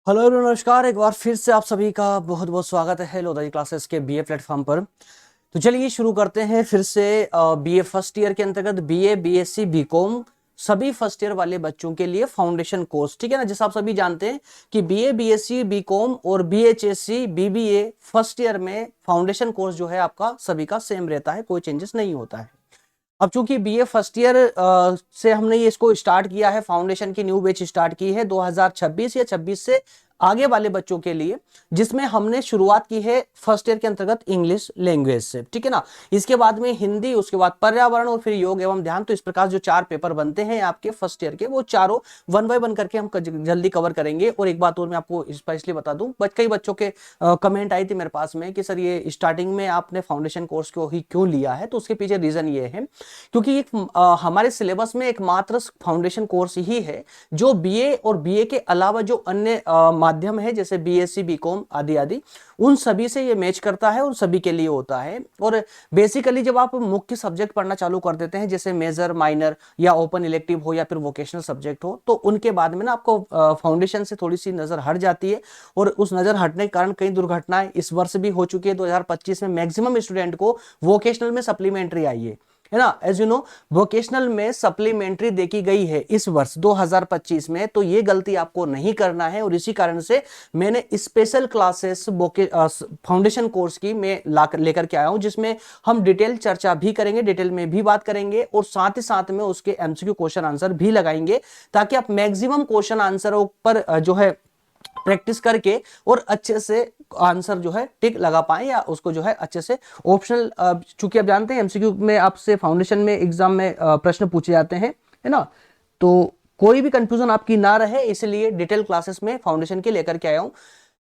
Hello everyone, नमस्कार। एक बार फिर से आप सभी का बहुत बहुत स्वागत है लोधाजी क्लासेस के बीए प्लेटफॉर्म पर। तो चलिए शुरू करते हैं फिर से। बीए फर्स्ट ईयर के अंतर्गत बीए, बीएससी, बीकॉम सभी फर्स्ट ईयर वाले बच्चों के लिए फाउंडेशन कोर्स, ठीक है ना। जैसा आप सभी जानते हैं कि बीए, बीएससी, बीकॉम और बीएचएससी, बीबीए फर्स्ट ईयर में फाउंडेशन कोर्स जो है आपका सभी का सेम रहता है, कोई चेंजेस नहीं होता है। अब चूंकि बीए फर्स्ट ईयर से हमने ये इसको स्टार्ट किया है, फाउंडेशन की न्यू बैच स्टार्ट की है 2026 या 26 से आगे वाले बच्चों के लिए, जिसमें हमने शुरुआत की है फर्स्ट ईयर के अंतर्गत इंग्लिश लैंग्वेज से, ठीक है ना। इसके बाद में हिंदी, उसके बाद पर्यावरण और फिर योग एवं ध्यान। तो इस प्रकार जो 4 पेपर बनते हैं आपके फर्स्ट ईयर के, वो चारों वन बाय वन करके हम जल्दी कवर करेंगे। और एक बात और मैं आपको स्पेशली बता दूं, कई बच्चों के कमेंट आई थी मेरे पास में कि सर ये स्टार्टिंग में आपने फाउंडेशन कोर्स को ही क्यों लिया है। तो उसके पीछे रीजन ये है क्योंकि हमारे सिलेबस में एकमात्र फाउंडेशन कोर्स ही है जो बीए और बीए के अलावा जो अन्य माध्यम है, जैसे बीएससी, बीकॉम आदि आदि, उन सभी से ये मैच करता है, उन सभी के लिए होता है। और बेसिकली जब आप मुख्य सब्जेक्ट पढ़ना चालू कर देते हैं, जैसे मेजर, माइनर या ओपन इलेक्टिव हो या फिर वोकेशनल सब्जेक्ट हो, तो उनके बाद में ना आपको फाउंडेशन से थोड़ी सी नजर हट जाती है। और उस नजर हटने के कारण कई दुर्घटनाएं इस वर्ष भी हो चुकी है। 2025 में मैक्सिमम स्टूडेंट को वोकेशनल में सप्लीमेंट्री आई है ना। एज यू नो, वोकेशनल में सप्लीमेंट्री देखी गई है इस वर्ष 2025 में, तो ये गलती आपको नहीं करना है। और इसी कारण से मैंने स्पेशल क्लासेस फाउंडेशन कोर्स की मैं लेकर के आया हूं, जिसमें हम डिटेल चर्चा भी करेंगे, डिटेल में भी बात करेंगे और साथ ही साथ में उसके एमसीक्यू क्वेश्चन आंसर भी लगाएंगे, ताकि आप मैक्सिमम क्वेश्चन आंसरों पर जो है प्रैक्टिस करके और अच्छे से आंसर जो है टिक लगा पाए, या उसको जो है अच्छे से ऑप्शनल, चूंकि आप जानते हैं एमसीक्यू में आपसे फाउंडेशन में एग्जाम में प्रश्न पूछे जाते हैं, है ना। तो कोई भी कंफ्यूजन आपकी ना रहे, इसलिए डिटेल क्लासेस में फाउंडेशन के लेकर के आया हूं।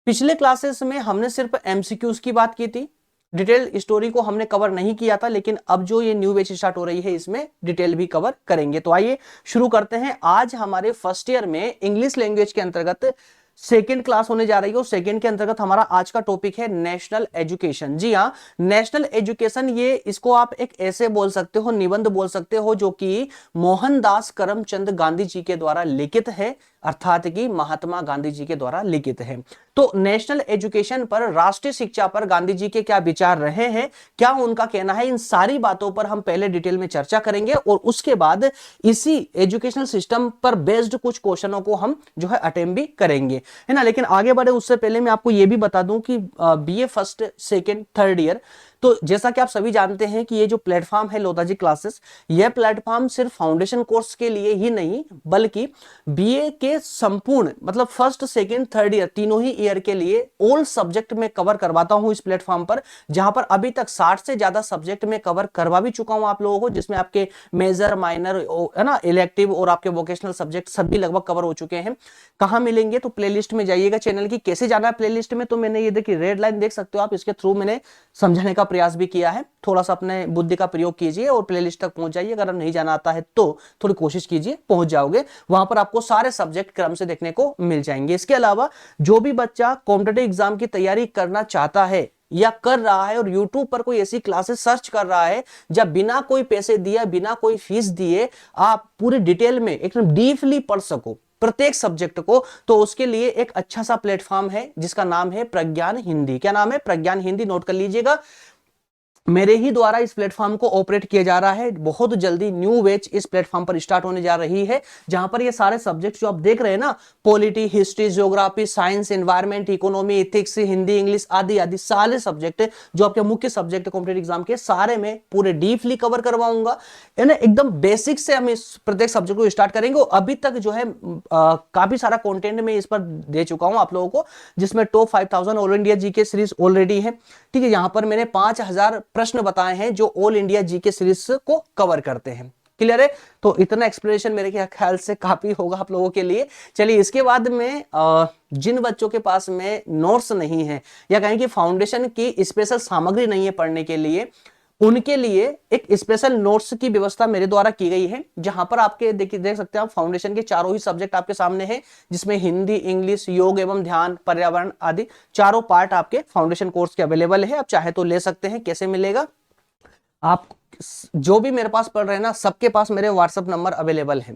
पिछले क्लासेस में हमने सिर्फ एमसीक्यूज की बात की थी, डिटेल स्टोरी को हमने कवर नहीं किया था, लेकिन अब जो ये न्यू बैच स्टार्ट हो रही है इसमें डिटेल भी कवर करेंगे। तो आइए शुरू करते हैं। आज हमारे फर्स्ट ईयर में इंग्लिश लैंग्वेज के अंतर्गत सेकेंड क्लास होने जा रही है, और सेकेंड के अंतर्गत हमारा आज का टॉपिक है नेशनल एजुकेशन। जी हाँ, नेशनल एजुकेशन, ये इसको आप एक ऐसे बोल सकते हो, निबंध बोल सकते हो, जो कि मोहनदास करमचंद गांधी जी के द्वारा लिखित है, अर्थात कि महात्मा गांधी जी के द्वारा लिखित है। तो नेशनल एजुकेशन पर, राष्ट्रीय शिक्षा पर गांधी जी के क्या विचार रहे हैं, क्या उनका कहना है, इन सारी बातों पर हम पहले डिटेल में चर्चा करेंगे। और उसके बाद इसी एजुकेशनल सिस्टम पर बेस्ड कुछ क्वेश्चनों को हम जो है अटेम्प्ट भी करेंगे, है ना। लेकिन आगे बढ़े उससे पहले मैं आपको यह भी बता दूं कि BA first, second, third year, तो जैसा कि आप सभी जानते हैं कि ये जो प्लेटफॉर्म है लोधाजी क्लासेस, यह प्लेटफॉर्म सिर्फ फाउंडेशन कोर्स के लिए ही नहीं, बल्कि बीए के संपूर्ण, मतलब फर्स्ट, सेकेंड, थर्ड ईयर, तीनों ही ईयर के लिए ऑल सब्जेक्ट में कवर करवाता हूं इस प्लेटफॉर्म पर। जहां पर अभी तक 60 से ज्यादा सब्जेक्ट में कवर करवा भी चुका हूं आप लोगों को, जिसमें आपके मेजर, माइनर, है ना, इलेक्टिव और आपके वोकेशनल सब्जेक्ट सभी लगभग कवर हो चुके हैं। कहां मिलेंगे? तो प्लेलिस्ट में जाइएगा चैनल की। कैसे जाना है प्लेलिस्ट में? तो मैंने ये देखिए रेड लाइन देख सकते हो आप, इसके थ्रू मैंने समझाने का प्रयास भी किया है। थोड़ा सा अपने बुद्धि का प्रयोग कीजिए और प्लेलिस्ट तक पहुंच जाइए। अगर नहीं जाना आता है तो थोड़ी कोशिश कीजिए, पहुंच जाओगे। वहां पर आपको सारे सब्जेक्ट क्रम से देखने को मिल जाएंगे। इसके अलावा जो भी बच्चा कॉम्पिटिटिव एग्जाम की तैयारी करना चाहता है या कर रहा है और YouTube पर कोई ऐसी क्लासेस सर्च कर रहा है जब बिना कोई पैसे दिए, बिना कोई फीस दिए आप पूरी डिटेल में एकदम डीपली पढ़ सको प्रत्येक सब्जेक्ट को, तो उसके लिए एक अच्छा सा प्लेटफॉर्म है जिसका नाम है प्रज्ञान हिंदी। क्या नाम है? प्रज्ञान हिंदी। नोट कर लीजिएगा, मेरे ही द्वारा इस प्लेटफॉर्म को ऑपरेट किया जा रहा है। बहुत जल्दी न्यू बैच इस प्लेटफॉर्म पर स्टार्ट होने जा रही है, जहां पर ये सारे सब्जेक्ट जो आप देख रहे हैं ना, polity, history, geography, science, environment, economy, ethics, Hindi, English आदि आदि सारे सब्जेक्ट जो आपके मुख्य सब्जेक्ट कॉम्पिटिटिव एग्जाम के, सारे में पूरे डीपली कवर करवाऊंगा, है ना। एकदम बेसिक से हम इस प्रत्येक सब्जेक्ट को स्टार्ट करेंगे। अभी तक जो है काफी सारा कंटेंट मैं इस पर दे चुका हूं आप लोगों को, जिसमें top 5000 all India GK series already है, ठीक है। यहां पर मैंने 5000 प्रश्न बताए हैं जो ऑल इंडिया जीके सीरीज को कवर करते हैं। क्लियर है? तो इतना एक्सप्लेनेशन मेरे ख्याल से काफी होगा आप लोगों के लिए। चलिए, इसके बाद में जिन बच्चों के पास में नोट्स नहीं है, या कहें कि फाउंडेशन की स्पेशल सामग्री नहीं है पढ़ने के लिए, उनके लिए एक स्पेशल नोट्स की व्यवस्था मेरे द्वारा की गई है, जहां पर आपके देख सकते हैं आप, फाउंडेशन के चारों ही सब्जेक्ट आपके सामने हैं, जिसमें हिंदी, इंग्लिश, योग एवं ध्यान, पर्यावरण आदि चारों पार्ट आपके फाउंडेशन कोर्स के अवेलेबल है। आप चाहे तो ले सकते हैं। कैसे मिलेगा? आप जो भी मेरे पास पढ़ रहे हैं ना, सबके पास मेरे व्हाट्सएप नंबर अवेलेबल है।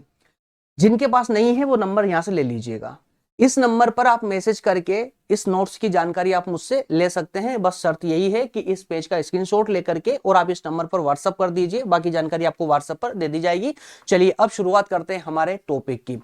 जिनके पास नहीं है वो नंबर यहां से ले लीजिएगा। इस नंबर पर आप मैसेज करके इस नोट्स की जानकारी आप मुझसे ले सकते हैं। बस शर्त यही है कि इस पेज का स्क्रीनशॉट लेकर के और आप इस नंबर पर व्हाट्सएप कर दीजिए, बाकी जानकारी आपको व्हाट्सएप पर दे दी जाएगी। चलिए अब शुरुआत करते हैं हमारे टॉपिक की।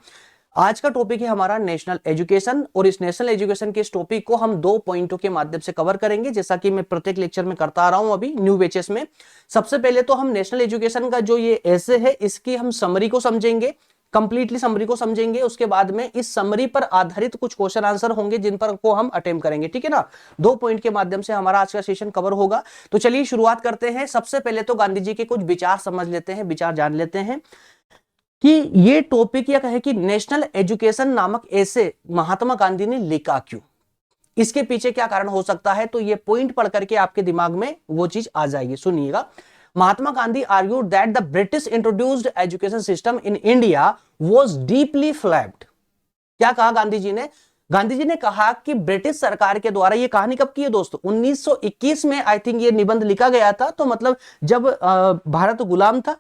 आज का टॉपिक है हमारा नेशनल एजुकेशन, और इस नेशनल एजुकेशन के इस टॉपिक को हम 2 पॉइंटों के माध्यम से कवर करेंगे, जैसा कि मैं प्रत्येक लेक्चर में करता आ रहा हूं अभी न्यू बैचेस में। सबसे पहले तो हम नेशनल एजुकेशन का जो ये ऐसे है इसकी हम समरी को समझेंगे, कंप्लीटली समरी को समझेंगे। उसके बाद में इस समरी पर आधारित कुछ क्वेश्चन आंसर होंगे जिन पर को हम अटेम्प्ट करेंगे, ठीक है ना। 2 पॉइंट के माध्यम से हमारा आज का सेशन कवर होगा। तो चलिए शुरुआत करते हैं। सबसे पहले तो गांधी जी के कुछ विचार समझ लेते हैं, विचार जान लेते हैं कि ये टॉपिक या कहे कि नेशनल एजुकेशन नामक ऐसे महात्मा गांधी ने लिखा क्यों, इसके पीछे क्या कारण हो सकता है। तो ये पॉइंट पढ़ करके आपके दिमाग में वो चीज आ जाएगी। सुनिएगा, Mahatma Gandhi argued that the British introduced education system in India was deeply flawed. क्या कहा गांधी जी ने? गांधी जी ने कहा कि ब्रिटिश सरकार के द्वारा, ये कहानी कब की है दोस्तों? 1921 में आई थिंक ये निबंध लिखा गया था। तो मतलब जब भारत गुलाम था,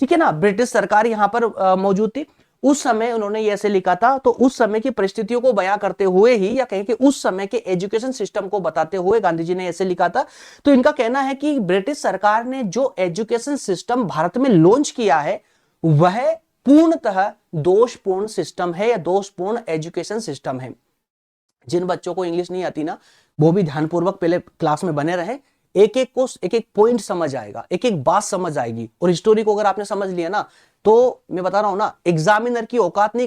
ठीक है ना, ब्रिटिश सरकार यहां पर मौजूद थी, उस समय उन्होंने ये ऐसे लिखा था। तो उस समय की परिस्थितियों को बयां करते हुए ही, या कहें कि उस समय के एजुकेशन सिस्टम को बताते हुए गांधी जी ने ऐसे लिखा था। तो इनका कहना है कि ब्रिटिश सरकार ने जो एजुकेशन सिस्टम भारत में लॉन्च किया है वह पूर्णतः दोषपूर्ण सिस्टम है, या दोषपूर्ण एजुकेशन सिस्टम है। जिन बच्चों को इंग्लिश नहीं आती ना, वो भी ध्यानपूर्वक पहले क्लास में बने रहे। एक एक पॉइंट समझ आएगा, एक एक बात समझ आएगी। और हिस्टोरी को अगर आपने समझ लिया ना, तो मैं बता रहा हूं ना, एग्जामिनर की औकात नहीं,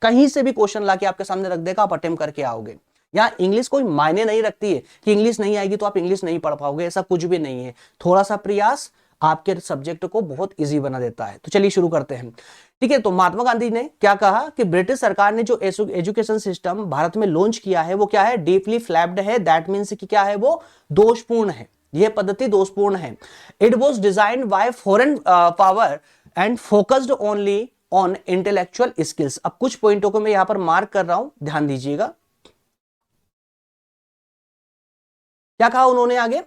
कहीं से भी क्वेश्चन लाके आपके सामने रख देगा, आप अटेम्प्ट करके आओगे। यहाँ इंग्लिश कोई मायने नहीं रखती है कि इंग्लिश नहीं आएगी तो आप इंग्लिश नहीं पढ़ पाओगे, ऐसा कुछ भी नहीं है। थोड़ा सा प्रयास आपके सब्जेक्ट को बहुत इजी बना देता है। तो चलिए शुरू करते हैं, ठीक है। तो महात्मा गांधी ने क्या कहा कि ब्रिटिश सरकार ने जो एजुकेशन सिस्टम भारत में लॉन्च किया है वो क्या है? डीपली फ्लैप्ड है। दैट मीन्स कि क्या है? वो दोषपूर्ण है, यह पद्धति दोषपूर्ण है। It was designed bye foreign power and focused only on intellectual skills. अब कुछ पॉइंटों को मैं यहां पर मार्क कर रहा हूं, ध्यान दीजिएगा। क्या कहा उन्होंने आगे?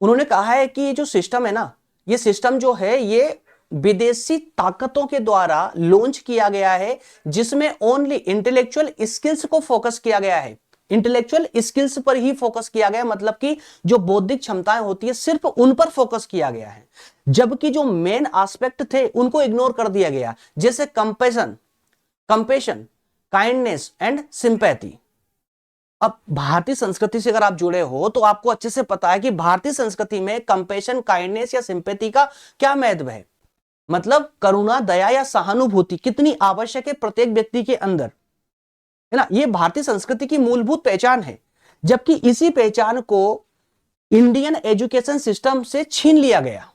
उन्होंने कहा है कि ये जो सिस्टम है ना, ये सिस्टम जो है ये विदेशी ताकतों के द्वारा लॉन्च किया गया है, जिसमें ओनली इंटेलेक्चुअल स्किल्स को फोकस किया गया है। इंटेलेक्चुअल स्किल्स पर ही फोकस किया गया, मतलब कि जो बौद्धिक क्षमताएं होती है सिर्फ उन पर फोकस किया गया है, जबकि जो मेन एस्पेक्ट थे उनको इग्नोर कर दिया गया, जैसे कंपेशन, काइंडनेस एंड सिंपैथी। अब भारतीय संस्कृति से अगर आप जुड़े हो तो आपको अच्छे से पता है कि भारतीय संस्कृति में कंपेशन, काइंडनेस या सिंपैथी का क्या महत्व है। मतलब करुणा, दया या सहानुभूति कितनी आवश्यक है प्रत्येक व्यक्ति के अंदर, है ना। ये भारतीय संस्कृति की मूलभूत पहचान है, जबकि इसी पहचान को इंडियन एजुकेशन सिस्टम से छीन लिया गया।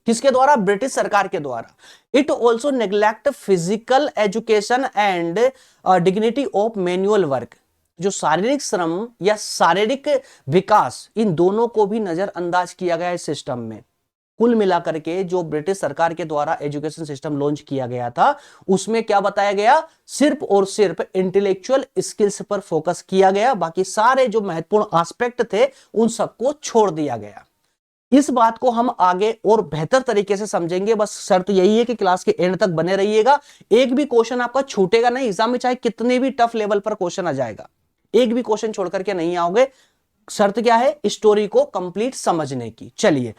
किसके द्वारा? ब्रिटिश सरकार के द्वारा। It also neglect physical education and dignity of manual work. जो शारीरिक श्रम या शारीरिक विकास, इन दोनों को भी नजरअंदाज किया गया इस सिस्टम में। कुल मिलाकर के जो ब्रिटिश सरकार के द्वारा एजुकेशन सिस्टम लॉन्च किया गया था, उसमें क्या बताया गया? सिर्फ और सिर्फ इंटेलेक्चुअल स्किल्स पर फोकस किया गया, बाकी सारे जो महत्वपूर्ण एस्पेक्ट थे उन सबको छोड़ दिया गया। इस बात को हम आगे और बेहतर तरीके से समझेंगे। बस शर्त यही है कि क्लास के एंड तक बने रहिएगा। एक भी क्वेश्चन आपका छूटेगा नहीं एग्जाम में, चाहे कितने भी टफ लेवल पर क्वेश्चन आ जाएगा, एक भी क्वेश्चन छोड़ करके नहीं आओगे। शर्त क्या है? स्टोरी को कंप्लीट समझने की। चलिए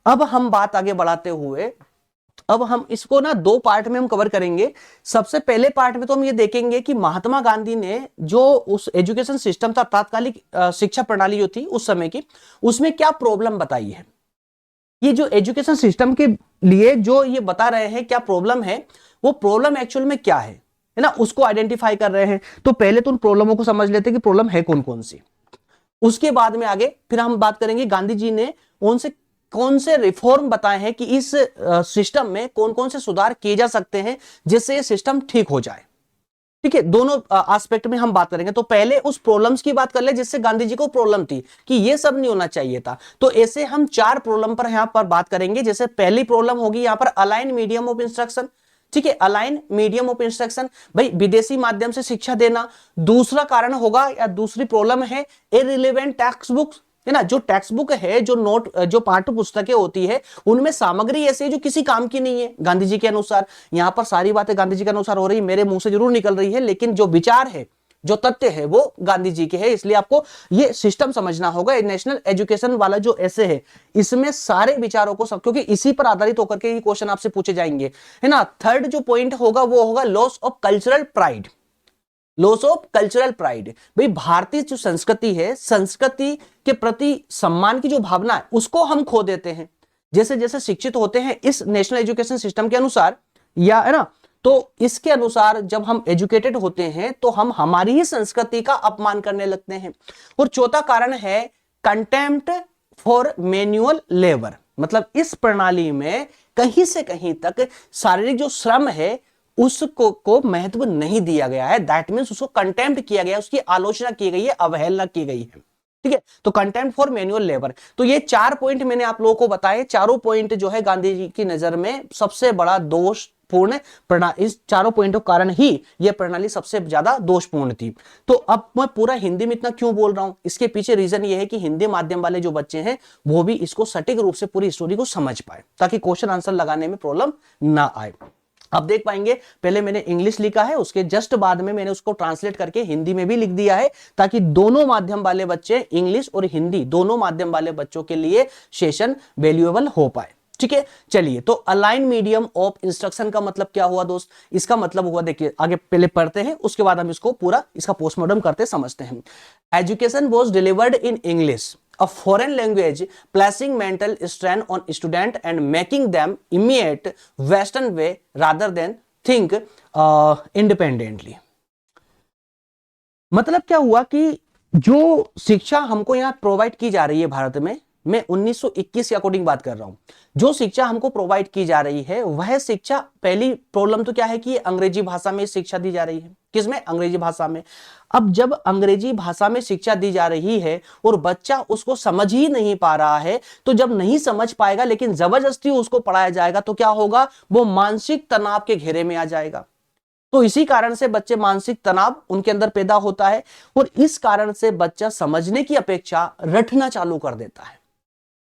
अब हम बात आगे बढ़ाते हुए, अब हम इसको ना 2 पार्ट में हम कवर करेंगे। सबसे पहले पार्ट में तो हम ये देखेंगे कि महात्मा गांधी ने जो उस एजुकेशन सिस्टम था, तात्कालिक शिक्षा प्रणाली जो थी उस समय की, उसमें क्या प्रॉब्लम बताई है। ये जो एजुकेशन सिस्टम के लिए जो ये बता रहे हैं क्या प्रॉब्लम है, वो प्रॉब्लम एक्चुअल में क्या है ना, उसको आइडेंटिफाई कर रहे हैं। तो पहले तो उन प्रॉब्लमों को समझ लेते हैं कि प्रॉब्लम है कौन कौन सी। उसके बाद में आगे फिर हम बात करेंगे गांधी जी ने कौन से रिफॉर्म बताए हैं कि इस सिस्टम में कौन कौन से सुधार किए जा सकते हैं जिससे ये सिस्टम ठीक हो जाए। ठीक है, दोनों एस्पेक्ट में हम बात करेंगे। तो पहले उस प्रॉब्लम्स की बात कर ले जिससे गांधी जी को प्रॉब्लम थी कि ये सब नहीं होना चाहिए था। तो ऐसे हम 4 प्रॉब्लम पर यहां पर बात करेंगे। जैसे पहली प्रॉब्लम होगी यहां पर अलाइन मीडियम ऑफ इंस्ट्रक्शन। ठीक है, अलाइन मीडियम ऑफ इंस्ट्रक्शन, भाई विदेशी माध्यम से शिक्षा देना। दूसरा कारण होगा या दूसरी प्रॉब्लम है इररिलेवेंट टेक्स्ट बुक्स, है ना। जो टेक्स्ट बुक है, जो पाठ्य पुस्तकें होती है, उनमें सामग्री ऐसी है जो किसी काम की नहीं है गांधी जी के अनुसार। यहां पर सारी बातें गांधी जी के अनुसार हो रही है, मेरे मुंह से जरूर निकल रही है, लेकिन जो विचार है जो तथ्य है वो गांधी जी के हैं, इसलिए आपको ये सिस्टम समझना होगा। नेशनल एजुकेशन वाला जो ऐसे है इसमें सारे विचारों को सब, क्योंकि इसी पर आधारित होकर के ये क्वेश्चन आपसे पूछे जाएंगे, है ना। थर्ड जो पॉइंट होगा वो होगा loss of cultural pride. Loss of cultural pride, भाई भारतीय जो संस्कृति है, संस्कृति के प्रति सम्मान की जो भावना है उसको हम खो देते हैं जैसे जैसे शिक्षित होते हैं इस नेशनल एजुकेशन सिस्टम के अनुसार, या है ना, तो इसके अनुसार जब हम एजुकेटेड होते हैं तो हम हमारी ही संस्कृति का अपमान करने लगते हैं। और चौथा कारण है कंटेम्प्ट फॉर मैन्युअल लेबर, मतलब इस प्रणाली में कहीं से कहीं तक शारीरिक जो श्रम है उसको को महत्व नहीं दिया गया है। दैट मीन्स उसको कंटेम्प्ट किया गया है, उसकी आलोचना की गई है, अवहेलना की गई है, ठीक है। तो कंटेम्प्ट फॉर मैन्युअल लेबर, तो ये 4 पॉइंट मैंने आप लोगों को बताए। चारों पॉइंट जो है गांधी जी की नजर में सबसे बड़ा दोषपूर्ण प्रणाली, इस चारों पॉइंटों के कारण ही यह प्रणाली सबसे ज्यादा दोषपूर्ण थी। तो अब मैं पूरा हिंदी में इतना क्यों बोल रहा हूं, इसके पीछे रीजन ये है कि हिंदी माध्यम वाले जो बच्चे हैं वो भी इसको सटीक रूप से पूरी स्टोरी को समझ पाए, ताकि क्वेश्चन आंसर लगाने में प्रॉब्लम ना आए। अब देख पाएंगे, पहले मैंने इंग्लिश लिखा है, उसके जस्ट बाद में मैंने उसको ट्रांसलेट करके हिंदी में भी लिख दिया है, ताकि दोनों माध्यम वाले बच्चे, इंग्लिश और हिंदी दोनों माध्यम वाले बच्चों के लिए सेशन वैल्यूएबल हो पाए, ठीक है। चलिए, तो अलाइन मीडियम ऑफ इंस्ट्रक्शन का मतलब क्या हुआ दोस्त, इसका मतलब हुआ, देखिए आगे पहले पढ़ते हैं उसके बाद हम इसको पूरा इसका पोस्टमार्टम करते समझते हैं। Education was delivered in English, a foreign language, placing mental strain on student and making them imitate western way rather than think independently। मतलब क्या हुआ कि जो शिक्षा हमको यहां प्रोवाइड की जा रही है भारत में, मैं 1921 के अकॉर्डिंग बात कर रहा हूं, जो शिक्षा हमको प्रोवाइड की जा रही है वह शिक्षा, पहली प्रॉब्लम तो क्या है कि अंग्रेजी भाषा में शिक्षा दी जा रही है। किसमें? अंग्रेजी भाषा में। अब जब अंग्रेजी भाषा में शिक्षा दी जा रही है और बच्चा उसको समझ ही नहीं पा रहा है, तो जब नहीं समझ पाएगा लेकिन जबरदस्ती उसको पढ़ाया जाएगा तो क्या होगा, वो मानसिक तनाव के घेरे में आ जाएगा। तो इसी कारण से बच्चे मानसिक तनाव उनके अंदर पैदा होता है और इस कारण से बच्चा समझने की अपेक्षा रटना चालू कर देता है।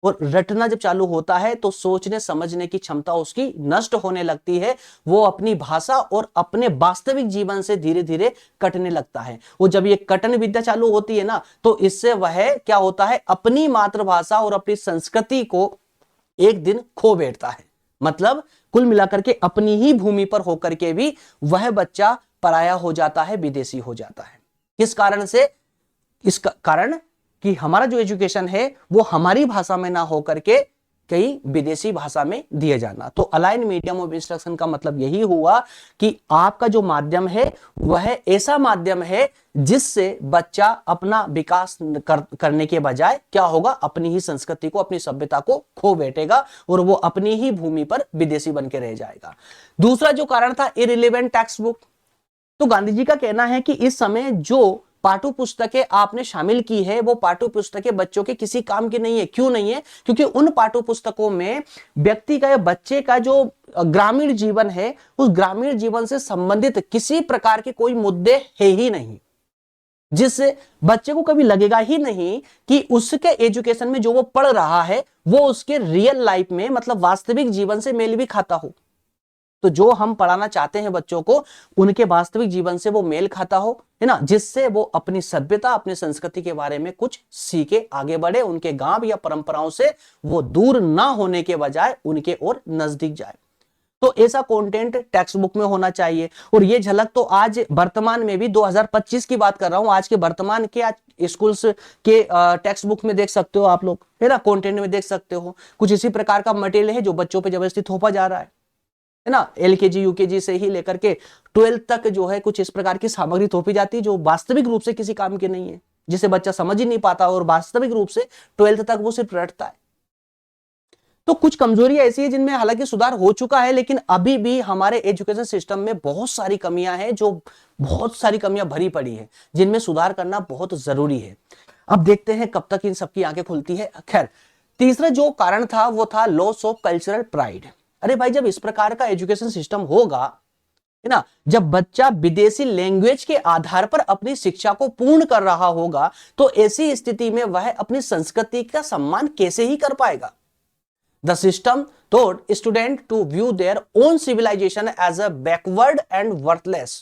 और रटना जब चालू होता है तो सोचने समझने की क्षमता उसकी नष्ट होने लगती है, वो अपनी भाषा और अपने वास्तविक जीवन से धीरे धीरे कटने लगता है। वो जब ये कटन विद्या चालू होती है ना, तो इससे वह क्या होता है, अपनी मातृभाषा और अपनी संस्कृति को एक दिन खो बैठता है। मतलब कुल मिलाकर के अपनी ही भूमि पर होकर के भी वह बच्चा पराया हो जाता है, विदेशी हो जाता है। किस कारण से? इस कारण कि हमारा जो एजुकेशन है वो हमारी भाषा में ना होकर के कई विदेशी भाषा में दिए जाना। तो अलाइन मीडियम ऑफ इंस्ट्रक्शन का मतलब यही हुआ कि आपका जो माध्यम है वह ऐसा माध्यम है जिससे बच्चा अपना विकास करने के बजाय क्या होगा, अपनी ही संस्कृति को, अपनी सभ्यता को खो बैठेगा और वो अपनी ही भूमि पर विदेशी बन के रह जाएगा। दूसरा जो कारण था, इररिलेवेंट टेक्स्ट बुक। तो गांधी जी का कहना है कि इस समय जो पाठ्य पुस्तकें आपने शामिल की है वो पाठ्य पुस्तकें बच्चों के किसी काम की नहीं है। क्यों नहीं है? क्योंकि उन पाठ्य पुस्तकों में व्यक्ति का या बच्चे का जो ग्रामीण जीवन है उस ग्रामीण जीवन से संबंधित किसी प्रकार के कोई मुद्दे है ही नहीं, जिससे बच्चे को कभी लगेगा ही नहीं कि उसके एजुकेशन में जो वो पढ़ रहा है वो उसके रियल लाइफ में, मतलब वास्तविक जीवन से मेल भी खाता हो। तो जो हम पढ़ाना चाहते हैं बच्चों को, उनके वास्तविक जीवन से वो मेल खाता हो, है ना, जिससे वो अपनी सभ्यता, अपनी संस्कृति के बारे में कुछ सीखे, आगे बढ़े, उनके गांव या परंपराओं से वो दूर ना होने के बजाय उनके और नजदीक जाए। तो ऐसा कंटेंट टेक्स्ट बुक में होना चाहिए। और ये झलक तो आज वर्तमान में भी 2025 की बात कर रहा हूं, आज के वर्तमान के आज स्कूल्स के टेक्स्ट बुक में देख सकते हो आप लोग, है ना, कंटेंट में देख सकते हो। कुछ इसी प्रकार का मटेरियल है जो बच्चों पे जबरदस्ती थोपा जा रहा है ना। एलकेजी यूकेजी से ही लेकर के 12th तक जो है कुछ इस प्रकार की सामग्री थोपी जाती है जो वास्तविक रूप से किसी काम की नहीं है, जिसे बच्चा समझ ही नहीं पाता और वास्तविक रूप से 12th तक वो सिर्फ रटता है। तो कुछ कमजोरियां ऐसी है जिनमें हालांकि सुधार हो चुका है, लेकिन अभी भी हमारे एजुकेशन सिस्टम में बहुत सारी कमियां हैं, जो बहुत सारी कमियां भरी पड़ी है, जिनमें सुधार करना बहुत जरूरी है। अब देखते हैं कब तक इन सबकी आंखें खुलती है। खैर, तीसरा जो कारण था वो था लॉस ऑफ कल्चरल प्राइड। अरे भाई, जब इस प्रकार का एजुकेशन सिस्टम होगा, है ना, जब बच्चा विदेशी लैंग्वेज के आधार पर अपनी शिक्षा को पूर्ण कर रहा होगा, तो ऐसी स्थिति में वह अपनी संस्कृति का सम्मान कैसे ही कर पाएगा। The system taught students to view their own civilization as a backward and worthless.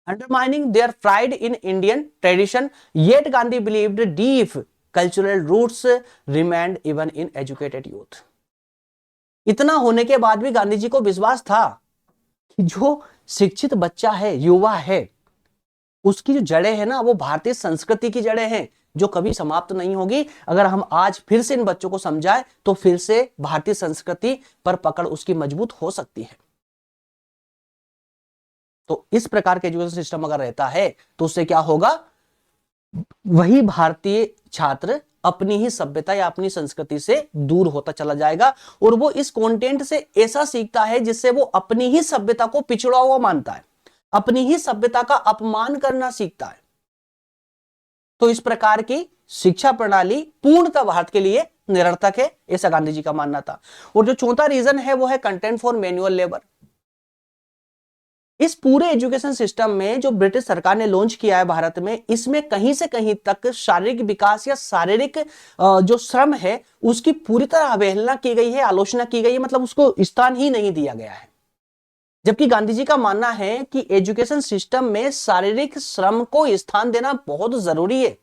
undermining their pride in Indian tradition. Yet Gandhi believed deep cultural roots remained even in educated youth. इतना होने के बाद भी गांधी जी को विश्वास था कि जो शिक्षित बच्चा है, युवा है, उसकी जो जड़ें हैं ना, वो भारतीय संस्कृति की जड़ें हैं जो कभी समाप्त नहीं होगी। अगर हम आज फिर से इन बच्चों को समझाएं तो फिर से भारतीय संस्कृति पर पकड़ उसकी मजबूत हो सकती है। तो इस प्रकार के एजुकेशन सिस्टम अगर रहता है तो उससे क्या होगा, वही भारतीय छात्र अपनी ही सभ्यता या अपनी संस्कृति से दूर होता चला जाएगा और वो इस कंटेंट से ऐसा सीखता है जिससे वो अपनी ही सभ्यता को पिछड़ा हुआ मानता है, अपनी ही सभ्यता का अपमान करना सीखता है। तो इस प्रकार की शिक्षा प्रणाली पूर्णतः भारत के लिए निरर्थक है, ऐसा गांधी जी का मानना था। और जो चौथा रीजन है वो है कंटेंट फॉर मैनुअल लेबर। इस पूरे एजुकेशन सिस्टम में जो ब्रिटिश सरकार ने लॉन्च किया है भारत में, इसमें कहीं से कहीं तक शारीरिक विकास या शारीरिक जो श्रम है उसकी पूरी तरह अवहेलना की गई है, आलोचना की गई है, मतलब उसको स्थान ही नहीं दिया गया है। जबकि गांधी जी का मानना है कि एजुकेशन सिस्टम में शारीरिक श्रम को स्थान देना बहुत जरूरी है,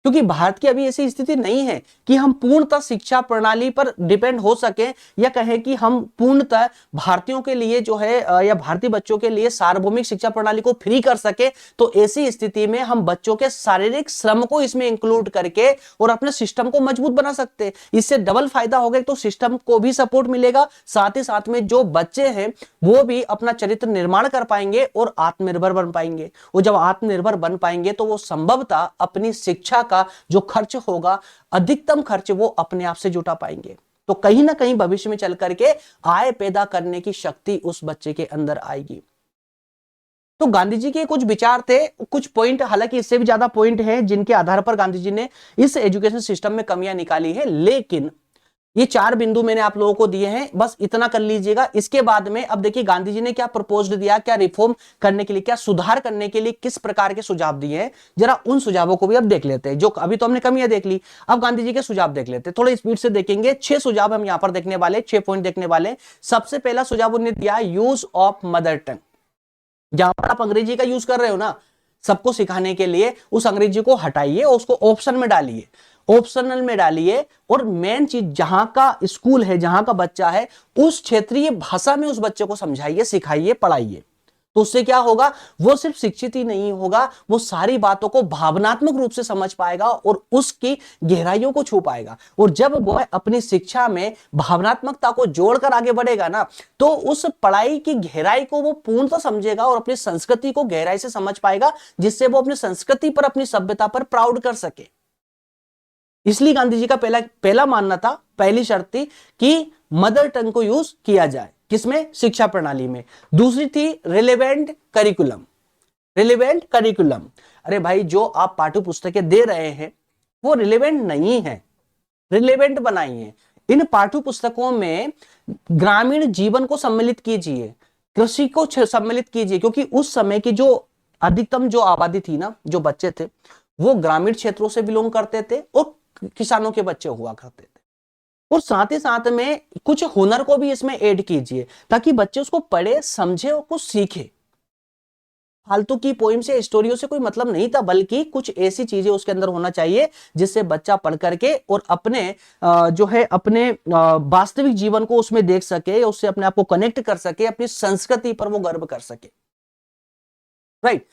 क्योंकि भारत की अभी ऐसी स्थिति नहीं है कि हम पूर्णतः शिक्षा प्रणाली पर डिपेंड हो सके या कहें कि हम पूर्णतः भारतीयों के लिए जो है या भारतीय बच्चों के लिए सार्वभौमिक शिक्षा प्रणाली को फ्री कर सके। तो ऐसी स्थिति में हम बच्चों के शारीरिक श्रम को इसमें इंक्लूड करके और अपने सिस्टम को मजबूत बना सकते हैं। इससे डबल फायदा होगा, तो सिस्टम को भी सपोर्ट मिलेगा, साथ ही साथ में जो बच्चे हैं वो भी अपना चरित्र निर्माण कर पाएंगे और आत्मनिर्भर बन पाएंगे। और जब आत्मनिर्भर बन पाएंगे तो वो संभवतः अपनी शिक्षा का जो खर्च होगा, अधिकतम खर्च वो अपने आप से जुटा पाएंगे। तो कहीं ना कहीं भविष्य में चल करके आय पैदा करने की शक्ति उस बच्चे के अंदर आएगी। तो गांधी जी के कुछ विचार थे, कुछ पॉइंट, हालांकि इससे भी ज्यादा पॉइंट हैं जिनके आधार पर गांधी जी ने इस एजुकेशन सिस्टम में कमियां निकाली है, लेकिन ये 4 बिंदु मैंने आप लोगों को दिए हैं, बस इतना कर लीजिएगा। इसके बाद में अब देखिए गांधी जी ने क्या प्रपोज्ड दिया, क्या रिफॉर्म करने के लिए, क्या सुधार करने के लिए किस प्रकार के सुझाव दिए हैं, जरा उन सुझावों को भी अब देख लेते हैं। जो अभी तो हमने कमियां देख ली, अब गांधी जी के सुझाव देख लेते हैं, थोड़ा स्पीड से देखेंगे। 6 सुझाव हम यहां पर देखने वाले, 6 पॉइंट देखने वाले। सबसे पहला सुझाव उन्होंने दिया यूज ऑफ मदर टंग। जहां पर आप अंग्रेजी का यूज कर रहे हो ना सबको सिखाने के लिए, उस अंग्रेजी को हटाइए और उसको ऑप्शन में डालिए, ऑप्शनल में डालिए। और मेन चीज, जहां का स्कूल है, जहां का बच्चा है, उस क्षेत्रीय भाषा में उस बच्चे को समझाइए, सिखाइए, पढ़ाइए। तो उससे क्या होगा, वो सिर्फ शिक्षित ही नहीं होगा, वो सारी बातों को भावनात्मक रूप से समझ पाएगा और उसकी गहराइयों को छू पाएगा। और जब वो अपनी शिक्षा में भावनात्मकता को जोड़कर आगे बढ़ेगा ना, तो उस पढ़ाई की गहराई को वो पूर्णतः समझेगा और अपनी संस्कृति को गहराई से समझ पाएगा, जिससे वो अपनी संस्कृति पर, अपनी सभ्यता पर प्राउड कर सके। इसलिए गांधी जी का पहला मानना था, पहली शर्त थी कि मदर टंग को यूज किया जाए, किसमें, शिक्षा प्रणाली में। दूसरी थी रिलेवेंट करिकुलम। रिलेवेंट करिकुलम, अरे भाई जो आप पाठ्य पुस्तकें दे रहे हैं वो रिलेवेंट नहीं है, रिलेवेंट बनाइए। इन पाठ्य पुस्तकों में ग्रामीण जीवन को सम्मिलित कीजिए, कृषि को सम्मिलित कीजिए, क्योंकि उस समय की जो अधिकतम जो आबादी थी ना, जो बच्चे थे वो ग्रामीण क्षेत्रों से बिलोंग करते थे और किसानों के बच्चे हुआ करते थे। और साथ ही साथ में कुछ हुनर को भी इसमें ऐड कीजिए ताकि बच्चे उसको पढ़े, समझे और कुछ सीखे। फालतू की पोइम से, स्टोरियों से कोई मतलब नहीं था, बल्कि कुछ ऐसी चीजें उसके अंदर होना चाहिए जिससे बच्चा पढ़ करके और अपने जो है अपने वास्तविक जीवन को उसमें देख सके, उससे अपने आप को कनेक्ट कर सके, अपनी संस्कृति पर वो गर्व कर सके। राइट।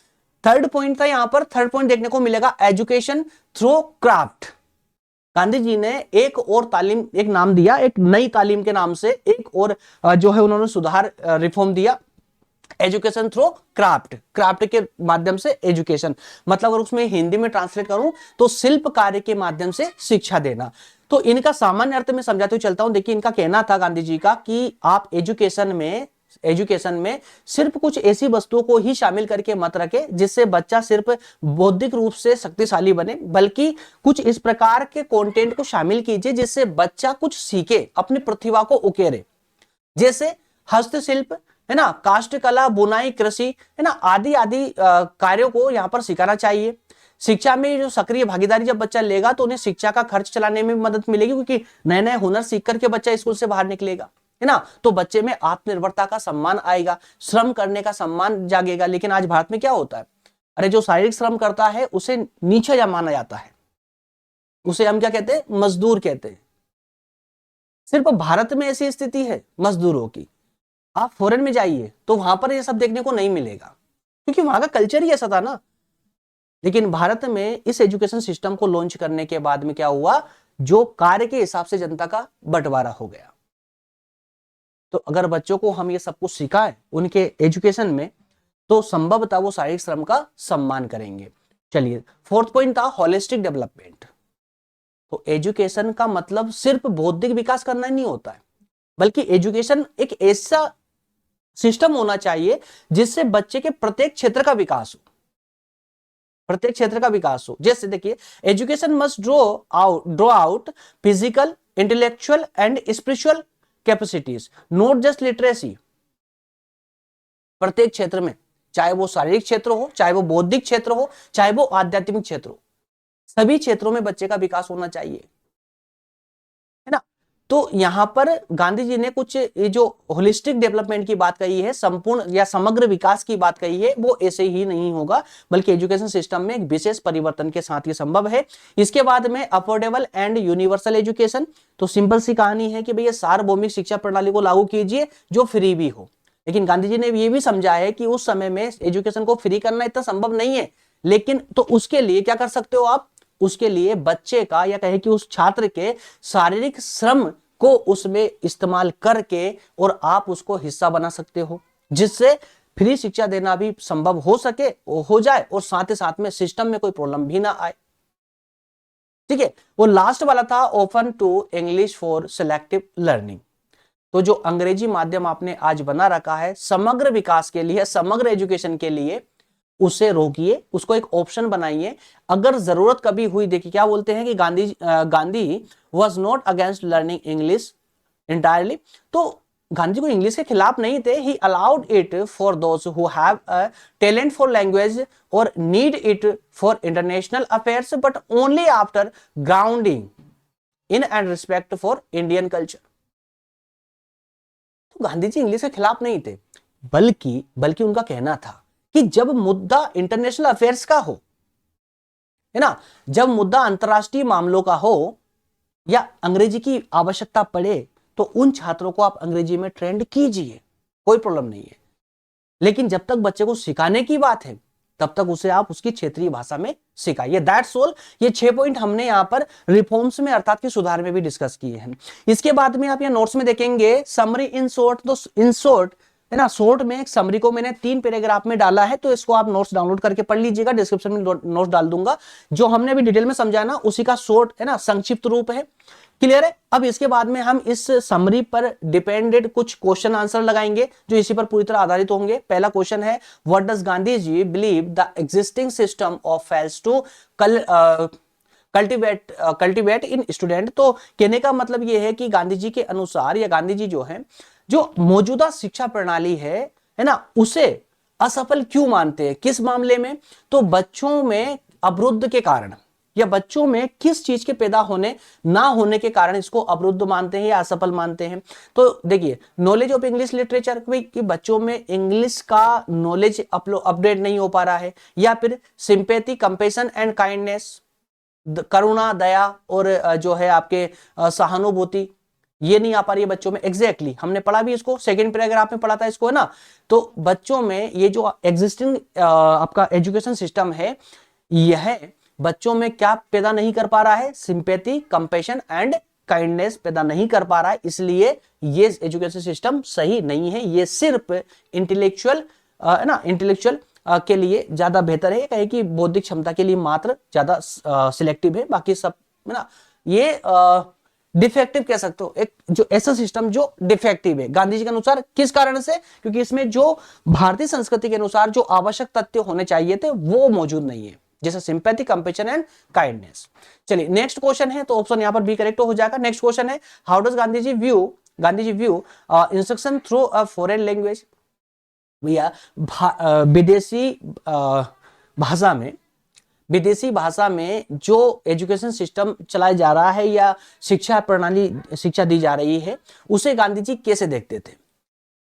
थर्ड पॉइंट था यहां पर, थर्ड पॉइंट देखने को मिलेगा education through craft. Gandhi ji ने एक और तालीम, एक नाम दिया, एक नई तालीम के नाम से एक और जो है उन्होंने सुधार, रिफॉर्म दिया, एजुकेशन थ्रू क्राफ्ट। क्राफ्ट के माध्यम से एजुकेशन, मतलब अगर उसमें हिंदी में ट्रांसलेट करूं तो शिल्प कार्य के माध्यम से शिक्षा देना। तो इनका सामान्य अर्थ में समझाते हुए चलता हूं। देखिए इनका कहना था गांधी जी का कि आप एजुकेशन में सिर्फ कुछ ऐसी वस्तुओं को ही शामिल करके मत रखें जिससे बच्चा सिर्फ बौद्धिक रूप से शक्तिशाली बने, बल्कि कुछ इस प्रकार के कंटेंट को शामिल कीजिए जिससे बच्चा कुछ सीखे, अपनी प्रतिभा को उकेरे। जैसे हस्तशिल्प है ना, काष्ठ कला, बुनाई, कृषि है ना, आदि आदि कार्यों को यहां पर सिखाना चाहिए। शिक्षा में जो सक्रिय भागीदारी जब बच्चा लेगा तो उन्हें शिक्षा का खर्च चलाने में भी मदद मिलेगी, क्योंकि नए नए हुनर सीख करके बच्चा स्कूल से बाहर निकलेगा। है ना, तो बच्चे में आत्मनिर्भरता का सम्मान आएगा, श्रम करने का सम्मान जागेगा। लेकिन आज भारत में क्या होता है, अरे जो शारीरिक श्रम करता है उसे नीचे या माना जाता है, उसे हम क्या कहते हैं, मजदूर कहते हैं। सिर्फ भारत में ऐसी स्थिति है मजदूरों की, आप फॉरेन में जाइए तो वहां पर ये सब देखने को नहीं मिलेगा, क्योंकि वहां का कल्चर ही ऐसा था ना। लेकिन भारत में इस एजुकेशन सिस्टम को लॉन्च करने के बाद में क्या हुआ, जो कार्य के हिसाब से जनता का बंटवारा हो गया। तो अगर बच्चों को हम ये सब कुछ सिखाएं उनके एजुकेशन में, तो संभवतः वो शारीरिक श्रम का सम्मान करेंगे। चलिए, फोर्थ पॉइंट था होलिस्टिक डेवलपमेंट। तो एजुकेशन का मतलब सिर्फ बौद्धिक विकास करना नहीं होता है, बल्कि एजुकेशन एक ऐसा सिस्टम होना चाहिए जिससे बच्चे के प्रत्येक क्षेत्र का विकास हो, प्रत्येक क्षेत्र का विकास हो। जैसे देखिए, education must draw out physical, intellectual and spiritual capacities, not just literacy. प्रत्येक क्षेत्र में, चाहे वो शारीरिक क्षेत्र हो, चाहे वो बौद्धिक क्षेत्र हो, चाहे वो आध्यात्मिक क्षेत्र हो, सभी क्षेत्रों में बच्चे का विकास होना चाहिए, है ना। तो यहां पर गांधी जी ने कुछ ये जो होलिस्टिक डेवलपमेंट की बात कही है, संपूर्ण या समग्र विकास की बात कही है, वो ऐसे ही नहीं होगा, बल्कि एजुकेशन सिस्टम में एक विशेष परिवर्तन के साथ ये संभव है। इसके बाद में अफोर्डेबल एंड यूनिवर्सल एजुकेशन। तो सिंपल सी कहानी है कि भैया सार्वभौमिक शिक्षा प्रणाली को लागू कीजिए जो फ्री भी हो। लेकिन गांधी जी ने ये भी समझा है कि उस समय में एजुकेशन को फ्री करना इतना संभव नहीं है, लेकिन तो उसके लिए क्या कर सकते हो आप, उसके लिए बच्चे का या कहे कि उस छात्र के शारीरिक श्रम को उसमें इस्तेमाल करके और आप उसको हिस्सा बना सकते हो, जिससे फ्री शिक्षा देना भी संभव हो सके, हो जाए, और साथ ही साथ में सिस्टम में कोई प्रॉब्लम भी ना आए। ठीक है, वो लास्ट वाला था open to English for selective learning. तो जो अंग्रेजी माध्यम आपने आज बना रखा है समग्र विकास के लिए, समग्र एजुकेशन के लिए, उसे रोकिए, उसको एक ऑप्शन बनाइए। अगर जरूरत कभी हुई, देखिए क्या बोलते हैं कि Gandhi was not against learning English entirely. तो गांधी को इंग्लिश के खिलाफ नहीं थे, he allowed it for those who have a talent for language और need it for international affairs, but only after grounding in and respect for Indian culture. तो गांधी जी English के खिलाफ नहीं थे, बल्कि उनका कहना था कि जब मुद्दा इंटरनेशनल अफेयर्स का हो, है ना, जब मुद्दा अंतरराष्ट्रीय मामलों का हो या अंग्रेजी की आवश्यकता पड़े, तो उन छात्रों को आप अंग्रेजी में ट्रेंड कीजिए, कोई प्रॉब्लम नहीं है। लेकिन जब तक बच्चे को सिखाने की बात है, तब तक उसे आप उसकी क्षेत्रीय भाषा में सिखाइए। That's all. ये 6 पॉइंट हमने यहाँ पर रिफॉर्म्स में अर्थात कि सुधार में भी डिस्कस किए हैं। इसके बाद में आप यहाँ नोट्स में देखेंगे समरी इन शॉर्ट। तो इन शॉर्ट, है ना, शॉर्ट में एक समरी को मैंने 3 पैराग्राफ में डाला है, तो इसको आप नोट्स डाउनलोड करके पढ़ लीजिएगा, डिस्क्रिप्शन में नोट्स डाल दूंगा। जो हमने अभी डिटेल में समझा ना, उसी का शॉर्ट, है ना, संक्षिप्त रूप है। क्लियर है। अब इसके बाद में हम इस समरी पर डिपेंडेड कुछ क्वेश्चन आंसर लगाएंगे जो इसी पर पूरी तरह आधारित होंगे। पहला क्वेश्चन है, what does Gandhi ji believe the existing system of fails to cultivate in student. तो कहने का मतलब यह है कि गांधी जी के अनुसार, या गांधी जी जो है, जो मौजूदा शिक्षा प्रणाली है ना, उसे असफल क्यों मानते हैं, किस मामले में, तो बच्चों में अवरुद्ध के कारण, या बच्चों में किस चीज के पैदा होने ना होने के कारण इसको अवरुद्ध मानते हैं या असफल मानते हैं। तो देखिए, नॉलेज ऑफ इंग्लिश लिटरेचर, कि बच्चों में इंग्लिश का नॉलेज अपडेट नहीं हो पा रहा है, या फिर सिंपैथी, कंपैशन एंड काइंडनेस, करुणा, दया और जो है आपके सहानुभूति, ये नहीं आ पा रही है बच्चों में। एग्जैक्टली हमने पढ़ा भी इसको, सेकंड पैराग्राफ में पढ़ा था इसको, है ना। तो बच्चों में ये जो एग्जिस्टिंग आपका एजुकेशन सिस्टम है, यह बच्चों में क्या पैदा नहीं कर पा रहा है, सिंपैथी, कंपैशन एंड काइंडनेस पैदा नहीं कर पा रहा है। इसलिए ये एजुकेशन सिस्टम सही नहीं है, ये सिर्फ इंटेलेक्चुअल, है ना, इंटेलेक्चुअल के लिए ज्यादा बेहतर है, कहे कि बौद्धिक क्षमता के लिए मात्र ज्यादा सिलेक्टिव है, बाकी सब, है ना, ये डिफेक्टिव कह सकते हो। एक जो ऐसा सिस्टम जो डिफेक्टिव है गांधी जी के अनुसार, किस कारण से, क्योंकि इसमें जो भारतीय संस्कृति के अनुसार जो आवश्यक तथ्य होने चाहिए थे वो मौजूद नहीं है, जैसे सिंपैथी, कंपैशन एंड काइंडनेस। चलिए नेक्स्ट क्वेश्चन है, तो ऑप्शन यहां पर बी करेक्ट हो जाएगा। नेक्स्ट क्वेश्चन है, how does Gandhi ji view instruction through a foreign language. भैया विदेशी भाषा में विदेशी भाषा में जो एजुकेशन सिस्टम चलाया जा रहा है या शिक्षा प्रणाली शिक्षा दी जा रही है उसे गांधी जी कैसे देखते थे?